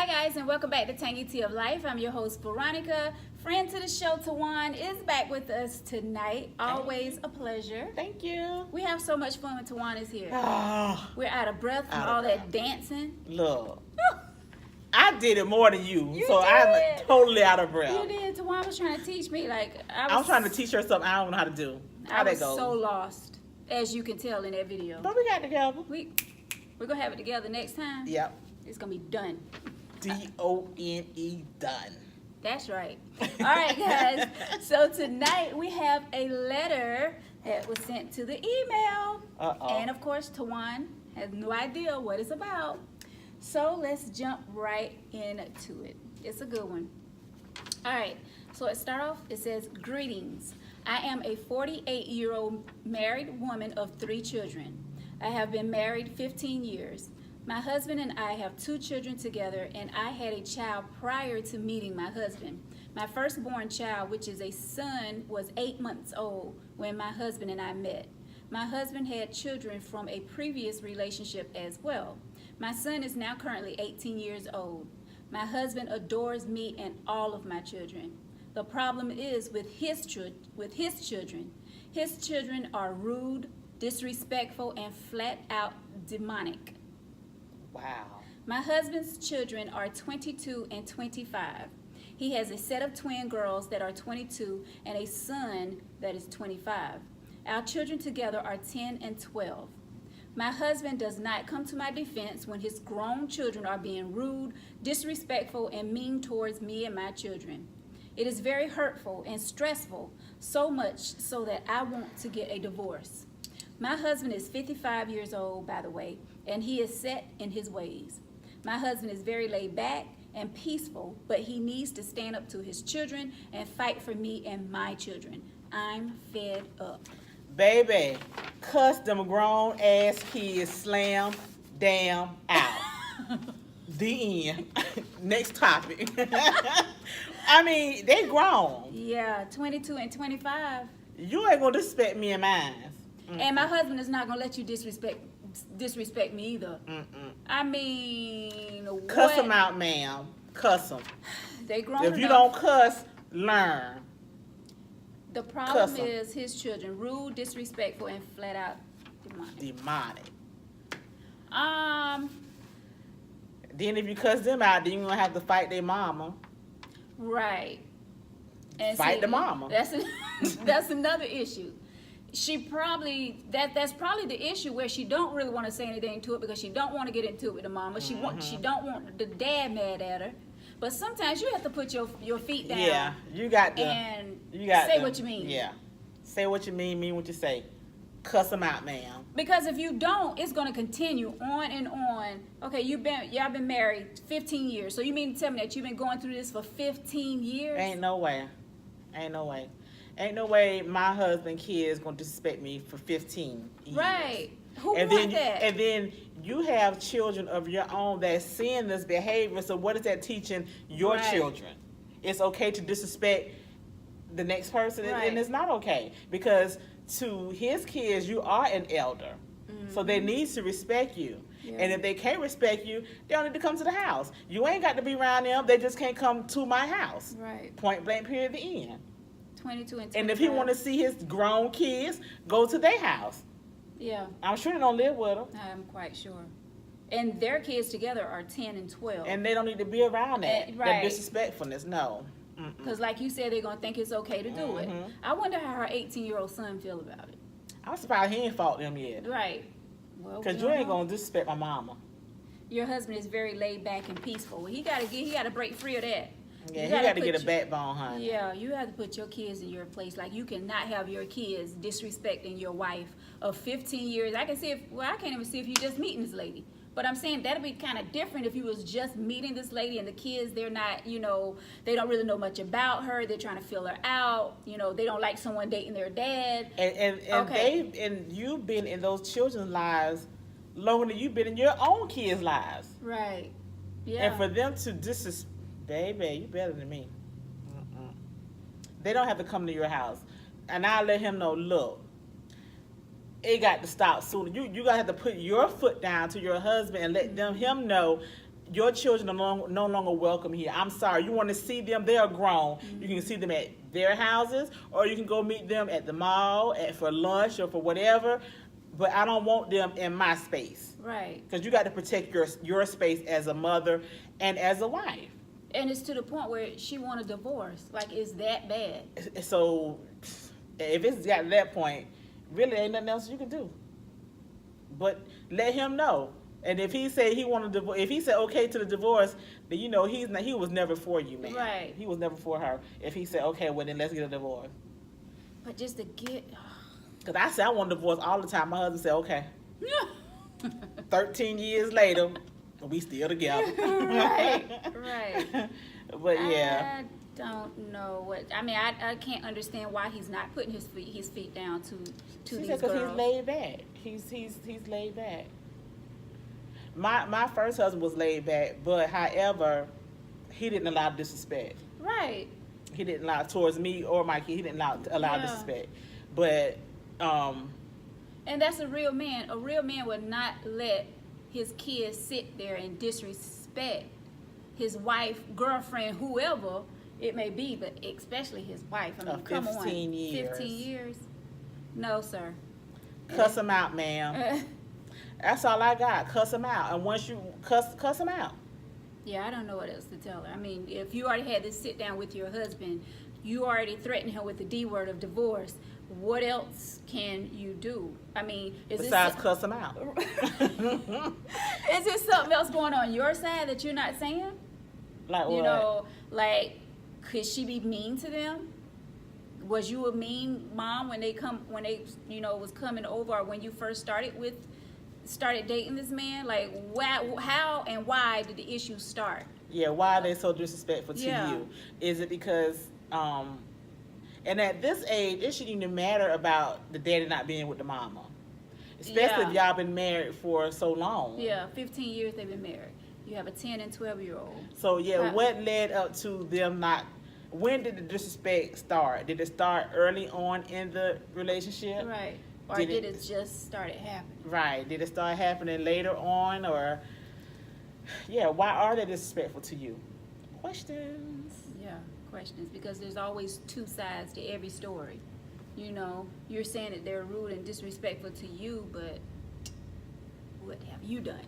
Hi guys, and welcome back to Tangy Tea of Life. I'm your host Veronica. Friend to the show, Tawan, is back with us tonight. Always a pleasure. Thank you. We have so much fun when Tawan is here. Oh, We're out of breath from all that dancing. look, I did it more than you, You so did. I'm totally out of breath. You did. Tawan was trying to teach me. I was trying to teach her something I don't know how to do. How I that was goes? so lost, as you can tell in that video. But we got together. We're gonna have it together next time. Yep. It's gonna be done. D-O-N-E, done. That's right. All right, guys. So tonight we have a letter that was sent to the email. Uh-oh. And of course, Tawan has no idea what it's about. So let's jump right into it. It's a good one. All right. So it starts off, it says, "Greetings. I am a 48-year-old married woman of 3 children. I have been married 15 years. My husband and I have 2 children together, and I had a child prior to meeting my husband. My firstborn child, which is a son, was 8 months old when my husband and I met. My husband had children from a previous relationship as well. My son is now currently 18 years old. My husband adores me and all of my children. The problem is with his children. His children are rude, disrespectful, and flat out demonic. Wow. My husband's children are 22 and 25. He has a set of twin girls that are 22 and a son that is 25. Our children together are 10 and 12. My husband does not come to my defense when his grown children are being rude, disrespectful, and mean towards me and my children. It is very hurtful and stressful, so much so that I want to get a divorce. My husband is 55 years old, by the way, and he is set in his ways. My husband is very laid back and peaceful, but he needs to stand up to his children and fight for me and my children. I'm fed up." Baby, cuss them grown ass kids slam damn out. The end. Next topic. I mean, they grown. Yeah, 22 and 25. You ain't gonna disrespect me and mine. And my husband is not gonna let you disrespect me either. I mean, Cuss what? them out, ma'am. Cuss them. They grown If you enough. don't cuss, learn. The problem cuss 'em. is his children, rude, disrespectful, and flat out demonic. Demonic. Um, Then if you cuss them out, then you gonna have to fight their mama. right. And Fight see, the mama. That's another issue. She probably that's probably the issue where she don't really want to say anything to it because she don't want to get into it with the mama. She don't want the dad mad at her. But sometimes you have to put your feet down. Yeah, you got to. And say what you mean. Yeah, say what you mean what you say. Cuss them out, ma'am. Because if you don't, it's going to continue on and on. Okay, y'all been married 15 years. So you mean to tell me that you've been going through this for 15 years? Ain't no way. Ain't no way. Ain't no way my husband kids gonna disrespect me for 15 years. Right. Who and want then, that? And then you have children of your own that's seeing this behavior. So what is that teaching your Right. children? It's okay to disrespect the next person, Right. and it's not okay because to his kids you are an elder, so they need to respect you. Yeah. And if they can't respect you, they don't need to come to the house. You ain't got to be around them. They just can't come to my house. Right. Point blank. Period. The end. 22 and 25. And if he want to see his grown kids, go to their house. Yeah, I'm sure they don't live with them. I'm quite sure. And their kids together are 10 and 12. And they don't need to be around that. Right. That disrespectfulness, no. Because like you said, they're going to think it's okay to do it. I wonder how her 18-year-old son feel about it. I'm surprised he ain't fought them yet. Right. Well, Because we you don't ain't know. going to disrespect my mama. Your husband is very laid back and peaceful. Well, he got to break free of that. Yeah, You he got to put get a your- backbone, honey. Yeah, you have to put your kids in your place. Like, you cannot have your kids disrespecting your wife of 15 years. I can see I can't even see if you're just meeting this lady. But I'm saying that'd be kind of different if you was just meeting this lady and the kids, they're not, they don't really know much about her. They're trying to feel her out. They don't like someone dating their dad. And Okay. you've been in those children's lives longer than you've been in your own kids' lives. Right. Yeah. And for them to disrespect, baby, you better than me. They don't have to come to your house. And I'll let him know, look, it got to stop sooner. You got to have to put your foot down to your husband and let him know your children are no longer welcome here. I'm sorry. You want to see them? They are grown. You can see them at their houses, or you can go meet them at the mall for lunch or for whatever. But I don't want them in my space. Right. Because you got to protect your space as a mother and as a wife. And it's to the point where she want a divorce. Like, it's that bad. So if it's got to that point, really ain't nothing else you can do. But let him know. And if he say he wanted divorce, if he said okay to the divorce, then you know he was never for you, man. Right. He was never for her. If he said okay, well then let's get a divorce. But just to get. Cause I said I want a divorce all the time. My husband said okay. 13 years later, we still together. Right. Right. But yeah. I don't know what. I mean, I can't understand why he's not putting his feet down to these girls. Because he's laid back. He's laid back. My first husband was laid back, but however, he didn't allow disrespect. Right. He didn't allow towards me or my kid. He didn't allow disrespect. But and that's a real man. A real man would not let his kids sit there and disrespect his wife, girlfriend, whoever it may be, but especially his wife. I mean, come on. 15 years. 15 years? No, sir. Cuss him out, ma'am. That's all I got. Cuss him out. And once you cuss him out. Yeah, I don't know what else to tell her. I mean, if you already had this sit down with your husband, you already threatened him with the D word of divorce. What else can you do? I mean, besides cuss him out. Is there something else going on your side that you're not saying? Like what? You know, like, could she be mean to them? Was you a mean mom when they was coming over, or when you first started dating this man? Like, how and why did the issue start? Yeah, why are they so disrespectful to you? Is it because and at this age, it shouldn't even matter about the daddy not being with the mama, especially if y'all been married for so long. Yeah, 15 years they've been married. You have a 10 and 12-year-old. So yeah, what led up to them not? When did the disrespect start? Did it start early on in the relationship? Right. Or did it just started happening? Right. Did it start happening later on, or yeah? Why are they disrespectful to you? Questions. Yeah, questions, because there's always two sides to every story. You know, you're saying that they're rude and disrespectful to you, but what have you done?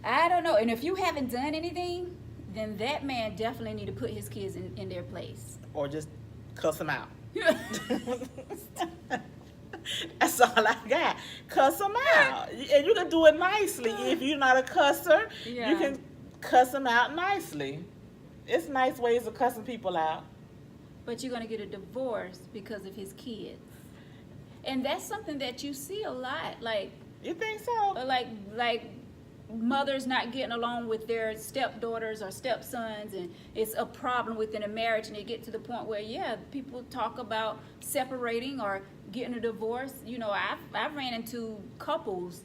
I don't know. And if you haven't done anything, then that man definitely need to put his kids in their place. Or just cuss them out. That's all I got. Cuss them out. And you can do it nicely. If you're not a cusser, you can cuss them out nicely. It's nice ways of cussing people out. But you're going to get a divorce because of his kids. And that's something that you see a lot. Like, you think so? Like mothers not getting along with their stepdaughters or stepsons, and it's a problem within a marriage, and they get to the point where people talk about separating or getting a divorce. You know, I've ran into couples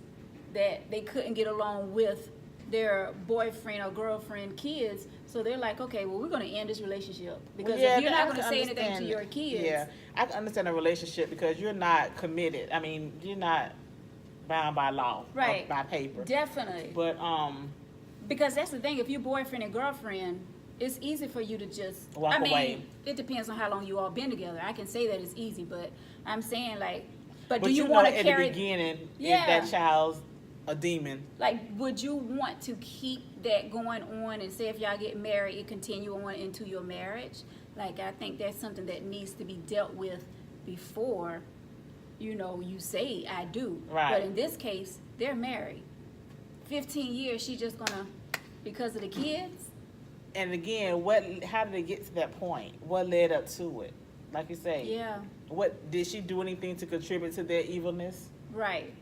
that they couldn't get along with their boyfriend or girlfriend kids, so they're like, okay, well, we're going to end this relationship because if you're not going to say anything to your kids. Yeah, I can understand a relationship because you're not committed. I mean, you're not bound by law, right? By paper, definitely. But because that's the thing. If you're boyfriend and girlfriend, it's easy for you to just walk away. It depends on how long you all been together. I can say that it's easy, but I'm saying like, but do you want to at carry? The beginning, if that child's a demon, like, would you want to keep that going on and say if y'all get married, it continue on into your marriage? Like, I think that's something that needs to be dealt with before. You know, you say I do. Right. But in this case, they're married. 15 years, she just gonna, because of the kids? And again, how did it get to that point? What led up to it? Like you say. Yeah. What, did she do anything to contribute to their evilness? Right.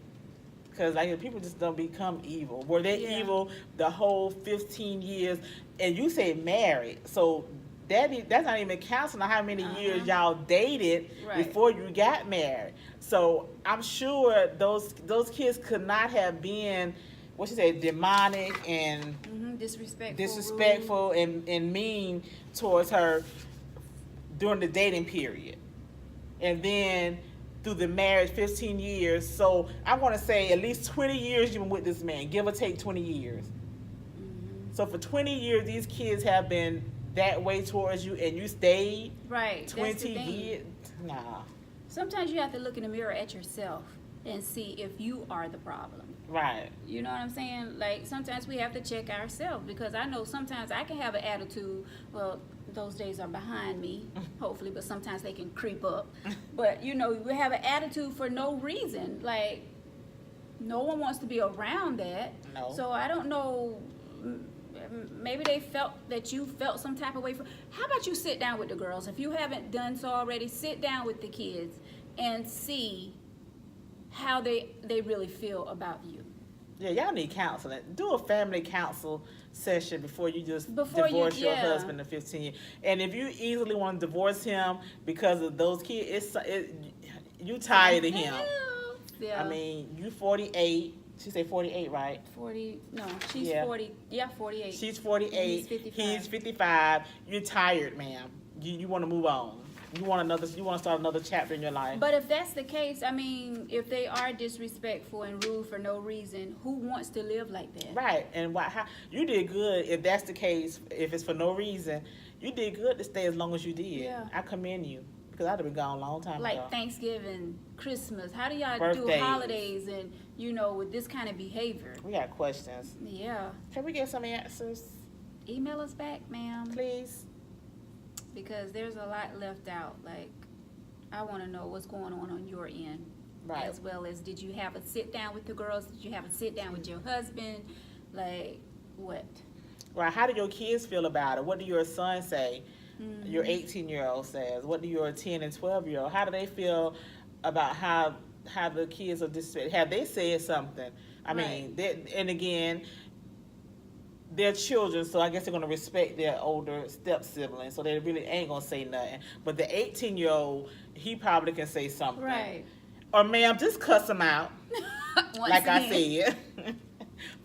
Because like people just don't become evil. Were they evil the whole 15 years? And you say married, so that's not even counting on how many years y'all dated before you got married. So I'm sure those kids could not have been, what you say, demonic and disrespectful and mean towards her during the dating period. And then through the marriage, 15 years. So I want to say at least 20 years you've been with this man, give or take 20 years. So for 20 years, these kids have been that way towards you, and you stayed Right. 20 years. Nah. Sometimes you have to look in the mirror at yourself and see if you are the problem. Right. You know what I'm saying? Like, sometimes we have to check ourselves, because I know sometimes I can have an attitude. Well, those days are behind me, hopefully, but sometimes they can creep up. But, you know, we have an attitude for no reason. Like, no one wants to be around that. No. So I don't know. Maybe they felt that you felt some type of way. How about you sit down with the girls? If you haven't done so already, sit down with the kids and see how they really feel about you. Yeah, y'all need counseling. Do a family counsel session before you just Before you- divorce your yeah. husband in 15 years. And if you easily want to divorce him because of those kids, you tired of him. Yeah. I mean, you 48. She say 48, right? 40. No, she's Yeah. 40. Yeah, 48. She's 48. And he's 55. He's 55. You're tired, ma'am. You want to move on. You want to start another chapter in your life. But if that's the case, I mean, if they are disrespectful and rude for no reason, who wants to live like that? Right, and you did good if that's the case. If it's for no reason, you did good to stay as long as you did. Yeah. I commend you, because I'd have been gone a long time ago. Like Thanksgiving, Christmas. How do y'all Birthdays. do holidays and, you know, with this kind of behavior? We got questions. Yeah. Can we get some answers, Email us back, ma'am, please? because there's a lot left out. Like, I want to know what's going on your end. Right. As well as, did you have a sit down with the girls? Did you have a sit down with your husband? Like, what? Right. How do your kids feel about it? What do your son say? Mm-hmm. Your 18-year-old says. What do your 10 and 12-year-old? How do they feel about how the kids are disrespected? Have they said something? I mean, and again, they're children, so I guess they're going to respect their older step siblings, so they really ain't going to say nothing. But the 18-year-old, he probably can say something. Right. Or, ma'am, just cuss him out, like I said.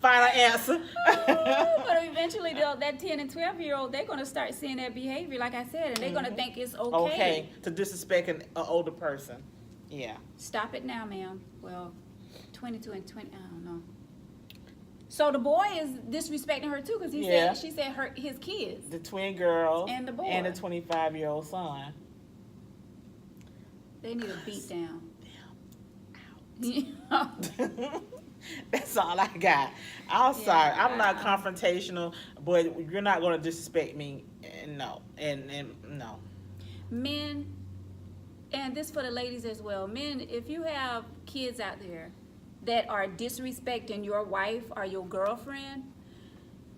Final answer. But eventually, that 10 and 12-year-old, they're going to start seeing that behavior, like I said, and they're going to think it's Okay, to disrespect an older person. Yeah. Stop it now, ma'am. Well, 22 and 20, I don't know. So the boy is disrespecting her too, because she said his kids. The twin girls And the boy. and the 25-year-old son. They need a beat down. That's all I got. I'm sorry. I'm not wow. confrontational, but you're not going to disrespect me. No. And no. Men, and this for the ladies as well. Men, if you have kids out there that are disrespecting your wife or your girlfriend,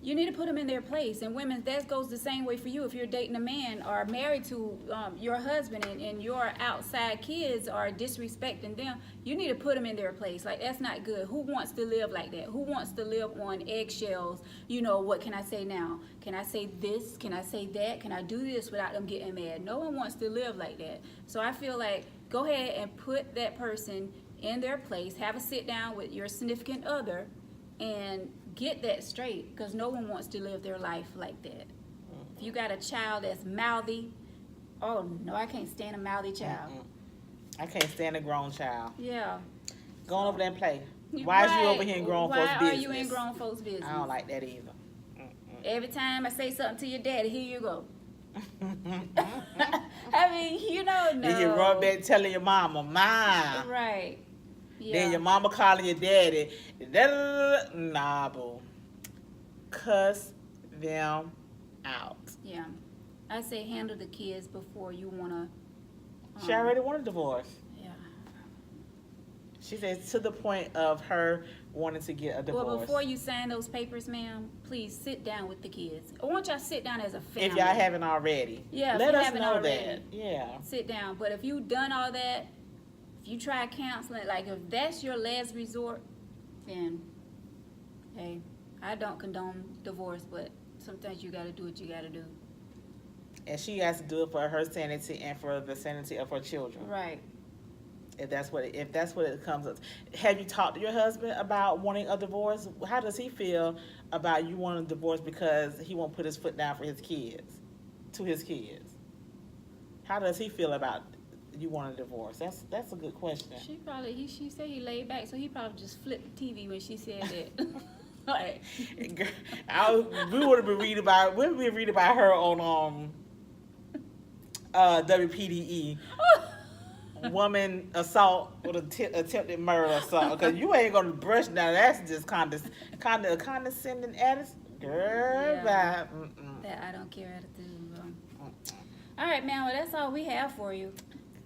you need to put them in their place. And women, that goes the same way for you. If you're dating a man or married to your husband and your outside kids are disrespecting them, you need to put them in their place. Like, that's not good. Who wants to live like that? Who wants to live on eggshells? You know, what can I say now? Can I say this? Can I say that? Can I do this without them getting mad? No one wants to live like that. So I feel like, go ahead and put that person in their place. Have a sit down with your significant other and get that straight, because no one wants to live their life like that. If you got a child that's mouthy, oh no, I can't stand a mouthy child. I can't stand a grown child. Yeah. Go on over there and play. Why is you over here in grown folks' business? Why are you in grown folks' business? I don't like that either. Every time I say something to your daddy, here you go. I mean, you know, no. Then you run back telling your mama, Mom. Right. Yeah. Then your mama calling your daddy. Nah, boo. Cuss them out. Yeah. I say handle the kids before you want to. She already wanted a divorce. Yeah. She said to the point of her wanting to get a divorce. Well, before you sign those papers, ma'am, please sit down with the kids. I want y'all to sit down as a family. If y'all haven't already. Yeah, if let you us haven't know already. that. Yeah. Sit down. But if you've done all that, if you try counseling, like if that's your last resort, then, hey, I don't condone divorce, but sometimes you got to do what you got to do. And she has to do it for her sanity and for the sanity of her children. Right. If that's what it comes up. Have you talked to your husband about wanting a divorce? How does he feel about you wanting a divorce because he won't put his foot down for his kids, to his kids? How does he feel about you want a divorce? That's a good question. She said he laid back, so he probably just flipped the TV when she said that. Right. We would have been reading about her on WPDE. Woman assault with attempted murder or something. Because you ain't gonna brush down. That's just a condescending attitude. Girl, Yeah. bye. That I don't care attitude. All right, man. Well, that's all we have for you,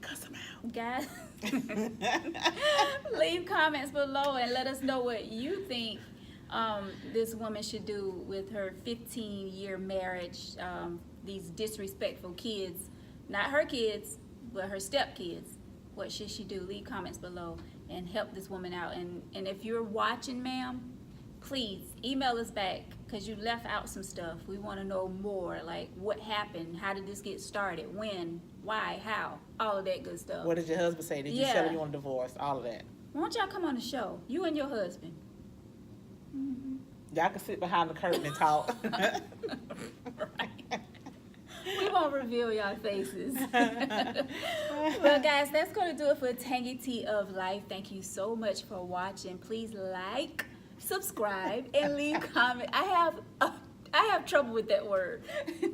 Cuss them out. guys. Leave comments below and let us know what you think this woman should do with her 15-year marriage. These disrespectful kids, not her kids, but her stepkids. What should she do? Leave comments below and help this woman out. And if you're watching, ma'am, please email us back because you left out some stuff. We want to know more, like what happened, how did this get started, when, why, how, all of that good stuff. What did your husband say? Did you tell him you want a divorce? All of that. Why don't y'all come on the show, you and your husband? Y'all can sit behind the curtain and talk. Right. We won't reveal y'all faces. Well, guys, that's going to do it for Tangy Tea of Life. Thank you so much for watching. Please like, subscribe, and leave comments. I have trouble with that word.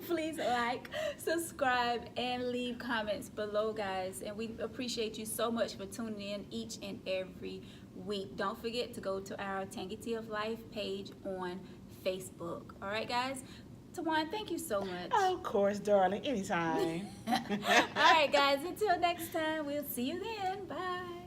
Please like, subscribe, and leave comments below, guys. And we appreciate you so much for tuning in each and every week. Don't forget to go to our Tangy Tea of Life page on Facebook. All right, guys? Tawan, thank you so much. Of course, darling. Anytime. All right, guys. Until next time, we'll see you then. Bye.